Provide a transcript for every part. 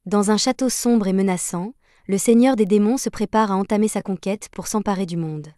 Dans un château sombre et menaçant, le seigneur des démons se prépare à entamer sa conquête pour s'emparer du monde.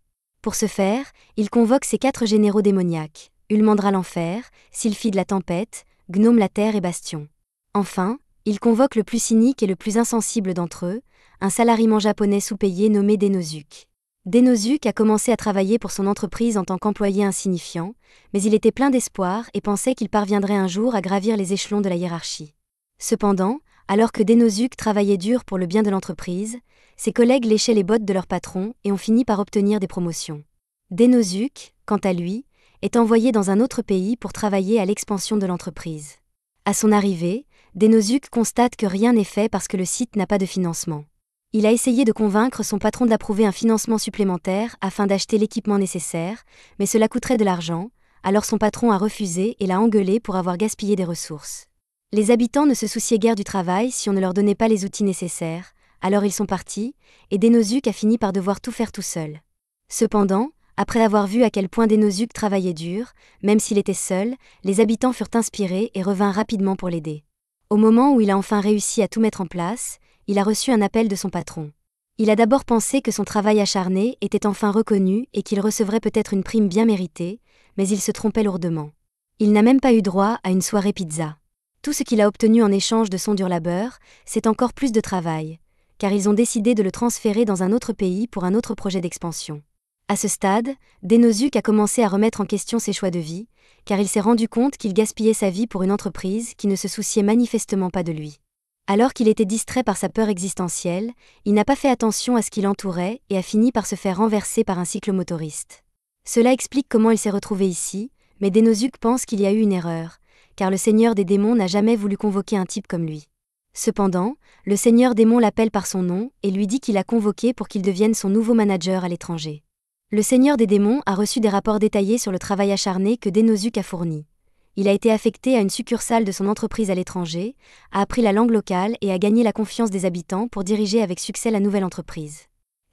Pour ce faire, il convoque ses 4 généraux démoniaques, Ulmandra l'enfer, Sylphide la tempête, Gnome la terre et Bastion. Enfin, il convoque le plus cynique et le plus insensible d'entre eux, un salariman japonais sous-payé nommé Denosuke. Denosuke a commencé à travailler pour son entreprise en tant qu'employé insignifiant, mais il était plein d'espoir et pensait qu'il parviendrait un jour à gravir les échelons de la hiérarchie. Cependant, alors que Denosuke travaillait dur pour le bien de l'entreprise, ses collègues léchaient les bottes de leur patron et ont fini par obtenir des promotions. Denosuke, quant à lui, est envoyé dans un autre pays pour travailler à l'expansion de l'entreprise. À son arrivée, Denosuke constate que rien n'est fait parce que le site n'a pas de financement. Il a essayé de convaincre son patron d'approuver un financement supplémentaire afin d'acheter l'équipement nécessaire, mais cela coûterait de l'argent, alors son patron a refusé et l'a engueulé pour avoir gaspillé des ressources. Les habitants ne se souciaient guère du travail si on ne leur donnait pas les outils nécessaires, alors ils sont partis, et Denosuke a fini par devoir tout faire tout seul. Cependant, après avoir vu à quel point Denosuke travaillait dur, même s'il était seul, les habitants furent inspirés et revinrent rapidement pour l'aider. Au moment où il a enfin réussi à tout mettre en place, il a reçu un appel de son patron. Il a d'abord pensé que son travail acharné était enfin reconnu et qu'il recevrait peut-être une prime bien méritée, mais il se trompait lourdement. Il n'a même pas eu droit à une soirée pizza. Tout ce qu'il a obtenu en échange de son dur labeur, c'est encore plus de travail, car ils ont décidé de le transférer dans un autre pays pour un autre projet d'expansion. À ce stade, Denosuke a commencé à remettre en question ses choix de vie, car il s'est rendu compte qu'il gaspillait sa vie pour une entreprise qui ne se souciait manifestement pas de lui. Alors qu'il était distrait par sa peur existentielle, il n'a pas fait attention à ce qui l'entourait et a fini par se faire renverser par un cyclomotoriste. Cela explique comment il s'est retrouvé ici, mais Denosuke pense qu'il y a eu une erreur, car le seigneur des démons n'a jamais voulu convoquer un type comme lui. Cependant, le seigneur démon l'appelle par son nom et lui dit qu'il l'a convoqué pour qu'il devienne son nouveau manager à l'étranger. Le seigneur des démons a reçu des rapports détaillés sur le travail acharné que Denosuke a fourni. Il a été affecté à une succursale de son entreprise à l'étranger, a appris la langue locale et a gagné la confiance des habitants pour diriger avec succès la nouvelle entreprise.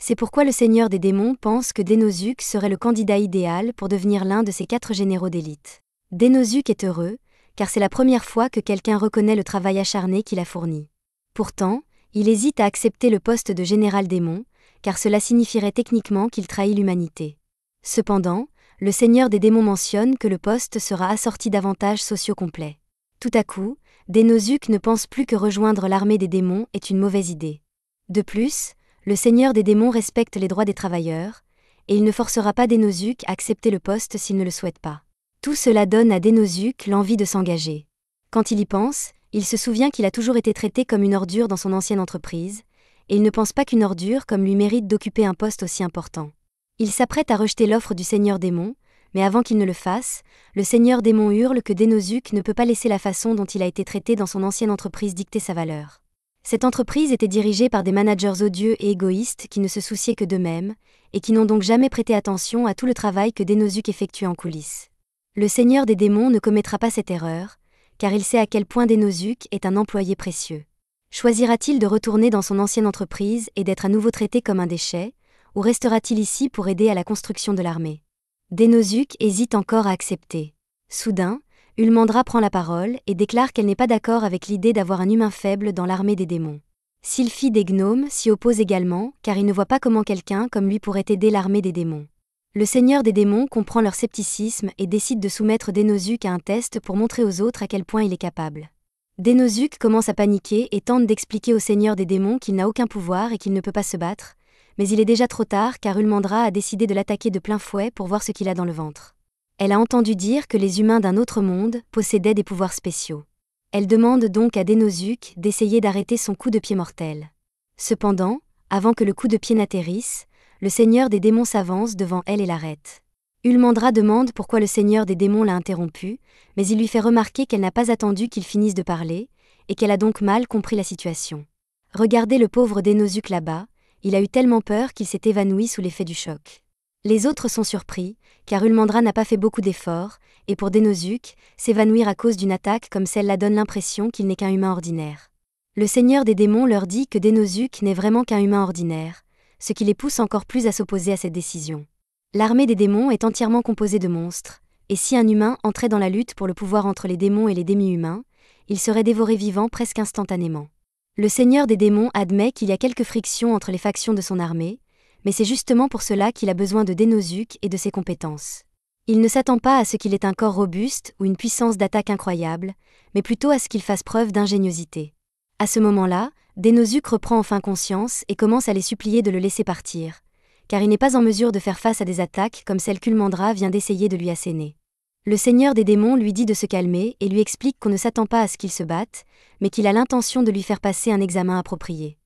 C'est pourquoi le seigneur des démons pense que Denosuke serait le candidat idéal pour devenir l'un de ses 4 généraux d'élite. Denosuke est heureux, car c'est la première fois que quelqu'un reconnaît le travail acharné qu'il a fourni. Pourtant, il hésite à accepter le poste de général démon, car cela signifierait techniquement qu'il trahit l'humanité. Cependant, le seigneur des démons mentionne que le poste sera assorti d'avantages sociaux complets. Tout à coup, Denosuke ne pense plus que rejoindre l'armée des démons est une mauvaise idée. De plus, le seigneur des démons respecte les droits des travailleurs, et il ne forcera pas Denosuke à accepter le poste s'il ne le souhaite pas. Tout cela donne à Denosuke l'envie de s'engager. Quand il y pense, il se souvient qu'il a toujours été traité comme une ordure dans son ancienne entreprise, et il ne pense pas qu'une ordure comme lui mérite d'occuper un poste aussi important. Il s'apprête à rejeter l'offre du seigneur démon, mais avant qu'il ne le fasse, le seigneur démon hurle que Denosuke ne peut pas laisser la façon dont il a été traité dans son ancienne entreprise dicter sa valeur. Cette entreprise était dirigée par des managers odieux et égoïstes qui ne se souciaient que d'eux-mêmes, et qui n'ont donc jamais prêté attention à tout le travail que Denosuke effectuait en coulisses. Le seigneur des démons ne commettra pas cette erreur, car il sait à quel point Denosuke est un employé précieux. Choisira-t-il de retourner dans son ancienne entreprise et d'être à nouveau traité comme un déchet, ou restera-t-il ici pour aider à la construction de l'armée? Denosuke hésite encore à accepter. Soudain, Ulmandra prend la parole et déclare qu'elle n'est pas d'accord avec l'idée d'avoir un humain faible dans l'armée des démons. Sylphide et Gnome s'y opposent également car ils ne voient pas comment quelqu'un comme lui pourrait aider l'armée des démons. Le seigneur des démons comprend leur scepticisme et décide de soumettre Denosuke à un test pour montrer aux autres à quel point il est capable. Denosuke commence à paniquer et tente d'expliquer au seigneur des démons qu'il n'a aucun pouvoir et qu'il ne peut pas se battre, mais il est déjà trop tard car Ulmandra a décidé de l'attaquer de plein fouet pour voir ce qu'il a dans le ventre. Elle a entendu dire que les humains d'un autre monde possédaient des pouvoirs spéciaux. Elle demande donc à Denosuke d'essayer d'arrêter son coup de pied mortel. Cependant, avant que le coup de pied n'atterrisse, le seigneur des démons s'avance devant elle et l'arrête. Ulmandra demande pourquoi le seigneur des démons l'a interrompue, mais il lui fait remarquer qu'elle n'a pas attendu qu'il finisse de parler, et qu'elle a donc mal compris la situation. Regardez le pauvre Denosuke là-bas, il a eu tellement peur qu'il s'est évanoui sous l'effet du choc. Les autres sont surpris, car Ulmandra n'a pas fait beaucoup d'efforts, et pour Denosuke, s'évanouir à cause d'une attaque comme celle-là donne l'impression qu'il n'est qu'un humain ordinaire. Le seigneur des démons leur dit que Denosuke n'est vraiment qu'un humain ordinaire, ce qui les pousse encore plus à s'opposer à cette décision. L'armée des démons est entièrement composée de monstres, et si un humain entrait dans la lutte pour le pouvoir entre les démons et les démi-humains, il serait dévoré vivant presque instantanément. Le seigneur des démons admet qu'il y a quelques frictions entre les factions de son armée, mais c'est justement pour cela qu'il a besoin de Dénosuke et de ses compétences. Il ne s'attend pas à ce qu'il ait un corps robuste ou une puissance d'attaque incroyable, mais plutôt à ce qu'il fasse preuve d'ingéniosité. À ce moment-là, Dénosuke reprend enfin conscience et commence à les supplier de le laisser partir, car il n'est pas en mesure de faire face à des attaques comme celle qu'Ulmandra vient d'essayer de lui asséner. Le seigneur des démons lui dit de se calmer et lui explique qu'on ne s'attend pas à ce qu'il se batte, mais qu'il a l'intention de lui faire passer un examen approprié.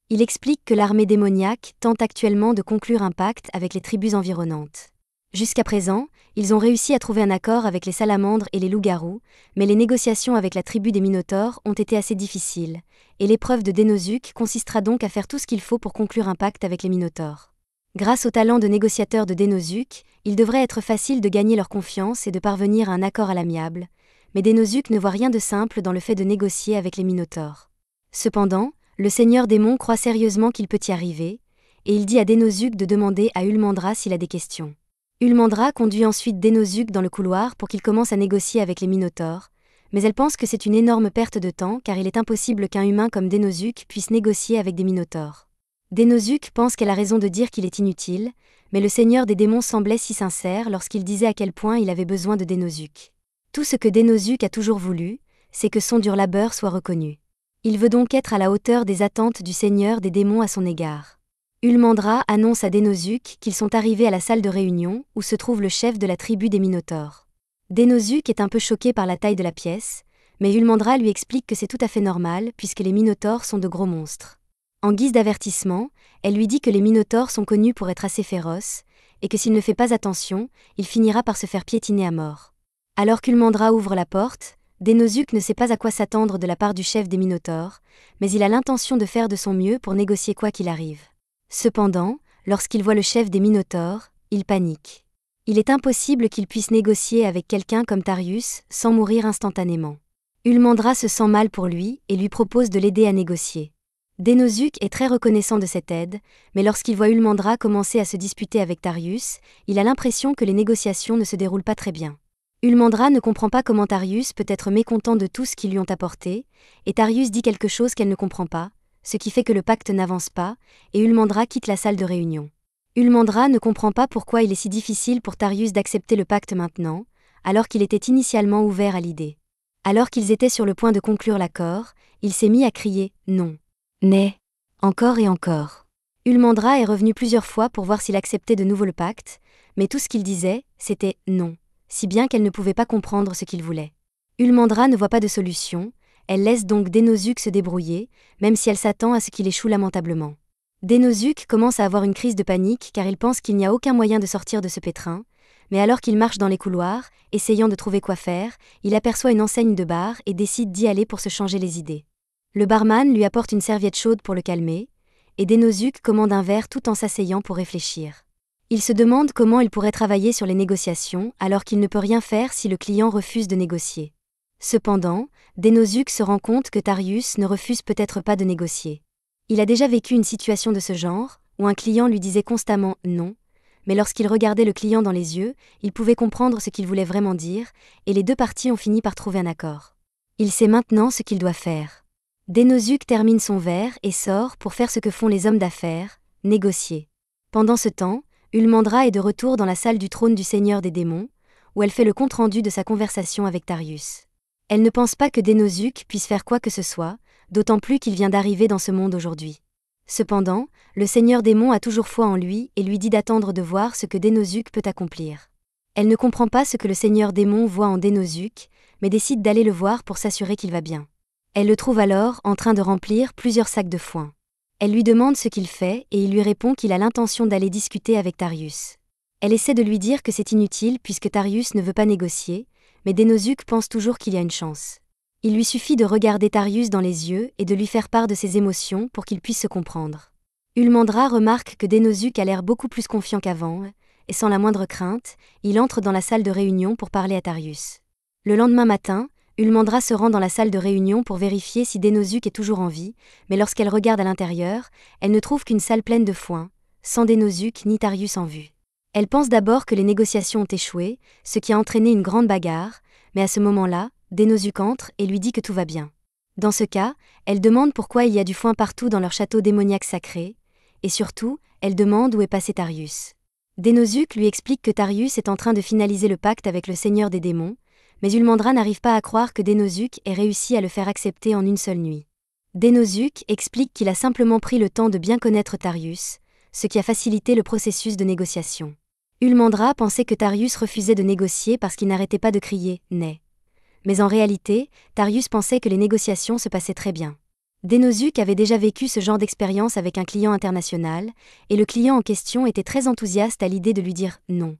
Il explique que l'armée démoniaque tente actuellement de conclure un pacte avec les tribus environnantes. Jusqu'à présent, ils ont réussi à trouver un accord avec les salamandres et les loups-garous, mais les négociations avec la tribu des Minotaures ont été assez difficiles, et l'épreuve de Dénosuke consistera donc à faire tout ce qu'il faut pour conclure un pacte avec les Minotaures. Grâce au talent de négociateur de Dénosuke, il devrait être facile de gagner leur confiance et de parvenir à un accord à l'amiable, mais Dénosuke ne voit rien de simple dans le fait de négocier avec les Minotaures. Cependant, le seigneur démon croit sérieusement qu'il peut y arriver, et il dit à Dénosuke de demander à Ulmandra s'il a des questions. Ulmandra conduit ensuite Dénosuke dans le couloir pour qu'il commence à négocier avec les Minotaures, mais elle pense que c'est une énorme perte de temps car il est impossible qu'un humain comme Dénosuke puisse négocier avec des Minotaures. Dénosuke pense qu'elle a raison de dire qu'il est inutile, mais le seigneur des démons semblait si sincère lorsqu'il disait à quel point il avait besoin de Dénosuke. Tout ce que Dénosuke a toujours voulu, c'est que son dur labeur soit reconnu. Il veut donc être à la hauteur des attentes du seigneur des démons à son égard. Ulmandra annonce à Dénosuke qu'ils sont arrivés à la salle de réunion où se trouve le chef de la tribu des Minotaures. Dénosuke est un peu choqué par la taille de la pièce, mais Ulmandra lui explique que c'est tout à fait normal puisque les Minotaures sont de gros monstres. En guise d'avertissement, elle lui dit que les Minotaures sont connus pour être assez féroces, et que s'il ne fait pas attention, il finira par se faire piétiner à mort. Alors qu'Ulmandra ouvre la porte, Dénosuke ne sait pas à quoi s'attendre de la part du chef des Minotaures, mais il a l'intention de faire de son mieux pour négocier quoi qu'il arrive. Cependant, lorsqu'il voit le chef des Minotaures, il panique. Il est impossible qu'il puisse négocier avec quelqu'un comme Tarius sans mourir instantanément. Ulmandra se sent mal pour lui et lui propose de l'aider à négocier. Dénosuke est très reconnaissant de cette aide, mais lorsqu'il voit Ulmandra commencer à se disputer avec Tarius, il a l'impression que les négociations ne se déroulent pas très bien. Ulmandra ne comprend pas comment Tarius peut être mécontent de tout ce qu'ils lui ont apporté, et Tarius dit quelque chose qu'elle ne comprend pas, ce qui fait que le pacte n'avance pas, et Ulmandra quitte la salle de réunion. Ulmandra ne comprend pas pourquoi il est si difficile pour Tarius d'accepter le pacte maintenant, alors qu'il était initialement ouvert à l'idée. Alors qu'ils étaient sur le point de conclure l'accord, il s'est mis à crier « non ». Mais, encore et encore. Ulmandra est revenu plusieurs fois pour voir s'il acceptait de nouveau le pacte, mais tout ce qu'il disait, c'était « non », si bien qu'elle ne pouvait pas comprendre ce qu'il voulait. Ulmandra ne voit pas de solution, elle laisse donc Dénosuke se débrouiller, même si elle s'attend à ce qu'il échoue lamentablement. Dénosuke commence à avoir une crise de panique car il pense qu'il n'y a aucun moyen de sortir de ce pétrin, mais alors qu'il marche dans les couloirs, essayant de trouver quoi faire, il aperçoit une enseigne de bar et décide d'y aller pour se changer les idées. Le barman lui apporte une serviette chaude pour le calmer, et Dénosuke commande un verre tout en s'asseyant pour réfléchir. Il se demande comment il pourrait travailler sur les négociations alors qu'il ne peut rien faire si le client refuse de négocier. Cependant, Dénosuke se rend compte que Tarius ne refuse peut-être pas de négocier. Il a déjà vécu une situation de ce genre, où un client lui disait constamment « non », mais lorsqu'il regardait le client dans les yeux, il pouvait comprendre ce qu'il voulait vraiment dire, et les deux parties ont fini par trouver un accord. Il sait maintenant ce qu'il doit faire. Dénosuke termine son verre et sort pour faire ce que font les hommes d'affaires, négocier. Pendant ce temps, Ulmandra est de retour dans la salle du trône du Seigneur des démons, où elle fait le compte-rendu de sa conversation avec Tarius. Elle ne pense pas que Dénosuke puisse faire quoi que ce soit, d'autant plus qu'il vient d'arriver dans ce monde aujourd'hui. Cependant, le Seigneur démon a toujours foi en lui et lui dit d'attendre de voir ce que Dénosuke peut accomplir. Elle ne comprend pas ce que le Seigneur démon voit en Dénosuke, mais décide d'aller le voir pour s'assurer qu'il va bien. Elle le trouve alors en train de remplir plusieurs sacs de foin. Elle lui demande ce qu'il fait et il lui répond qu'il a l'intention d'aller discuter avec Tarius. Elle essaie de lui dire que c'est inutile puisque Tarius ne veut pas négocier, mais Dénosuke pense toujours qu'il y a une chance. Il lui suffit de regarder Tarius dans les yeux et de lui faire part de ses émotions pour qu'il puisse se comprendre. Ulmandra remarque que Dénosuke a l'air beaucoup plus confiant qu'avant, et sans la moindre crainte, il entre dans la salle de réunion pour parler à Tarius. Le lendemain matin, Ulmandra se rend dans la salle de réunion pour vérifier si Dénosuke est toujours en vie, mais lorsqu'elle regarde à l'intérieur, elle ne trouve qu'une salle pleine de foin, sans Dénosuke ni Tarius en vue. Elle pense d'abord que les négociations ont échoué, ce qui a entraîné une grande bagarre, mais à ce moment-là, Dénosuke entre et lui dit que tout va bien. Dans ce cas, elle demande pourquoi il y a du foin partout dans leur château démoniaque sacré, et surtout, elle demande où est passé Tarius. Dénosuke lui explique que Tarius est en train de finaliser le pacte avec le seigneur des démons, mais Ulmandra n'arrive pas à croire que Dénosuke ait réussi à le faire accepter en une seule nuit. Dénosuke explique qu'il a simplement pris le temps de bien connaître Tarius, ce qui a facilité le processus de négociation. Ulmandra pensait que Tarius refusait de négocier parce qu'il n'arrêtait pas de crier « Né ». Mais en réalité, Tarius pensait que les négociations se passaient très bien. Dénosuke avait déjà vécu ce genre d'expérience avec un client international, et le client en question était très enthousiaste à l'idée de lui dire « non ».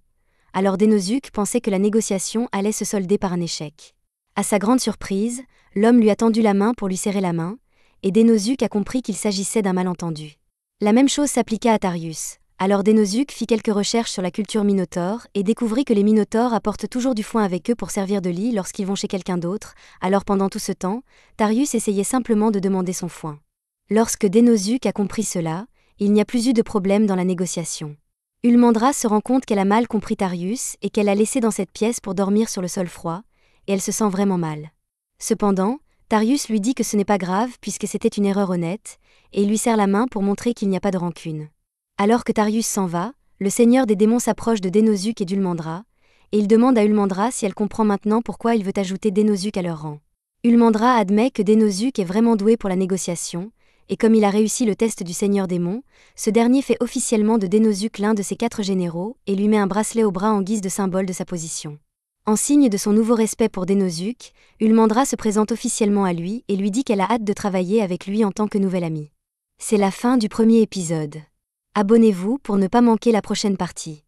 Alors Dénosuke pensait que la négociation allait se solder par un échec. À sa grande surprise, l'homme lui a tendu la main pour lui serrer la main, et Dénosuke a compris qu'il s'agissait d'un malentendu. La même chose s'appliqua à Tarius. Alors Dénosuke fit quelques recherches sur la culture minotaure et découvrit que les minotaures apportent toujours du foin avec eux pour servir de lit lorsqu'ils vont chez quelqu'un d'autre, alors pendant tout ce temps, Tarius essayait simplement de demander son foin. Lorsque Dénosuke a compris cela, il n'y a plus eu de problème dans la négociation. Ulmandra se rend compte qu'elle a mal compris Tarius et qu'elle l'a laissé dans cette pièce pour dormir sur le sol froid, et elle se sent vraiment mal. Cependant, Tarius lui dit que ce n'est pas grave puisque c'était une erreur honnête, et il lui serre la main pour montrer qu'il n'y a pas de rancune. Alors que Tarius s'en va, le seigneur des démons s'approche de Dénosuke et d'Ulmandra, et il demande à Ulmandra si elle comprend maintenant pourquoi il veut ajouter Dénosuke à leur rang. Ulmandra admet que Dénosuke est vraiment doué pour la négociation, et comme il a réussi le test du seigneur démon, ce dernier fait officiellement de Dénosuke l'un de ses 4 généraux et lui met un bracelet au bras en guise de symbole de sa position. En signe de son nouveau respect pour Dénosuke, Ulmandra se présente officiellement à lui et lui dit qu'elle a hâte de travailler avec lui en tant que nouvel ami. C'est la fin du premier épisode. Abonnez-vous pour ne pas manquer la prochaine partie.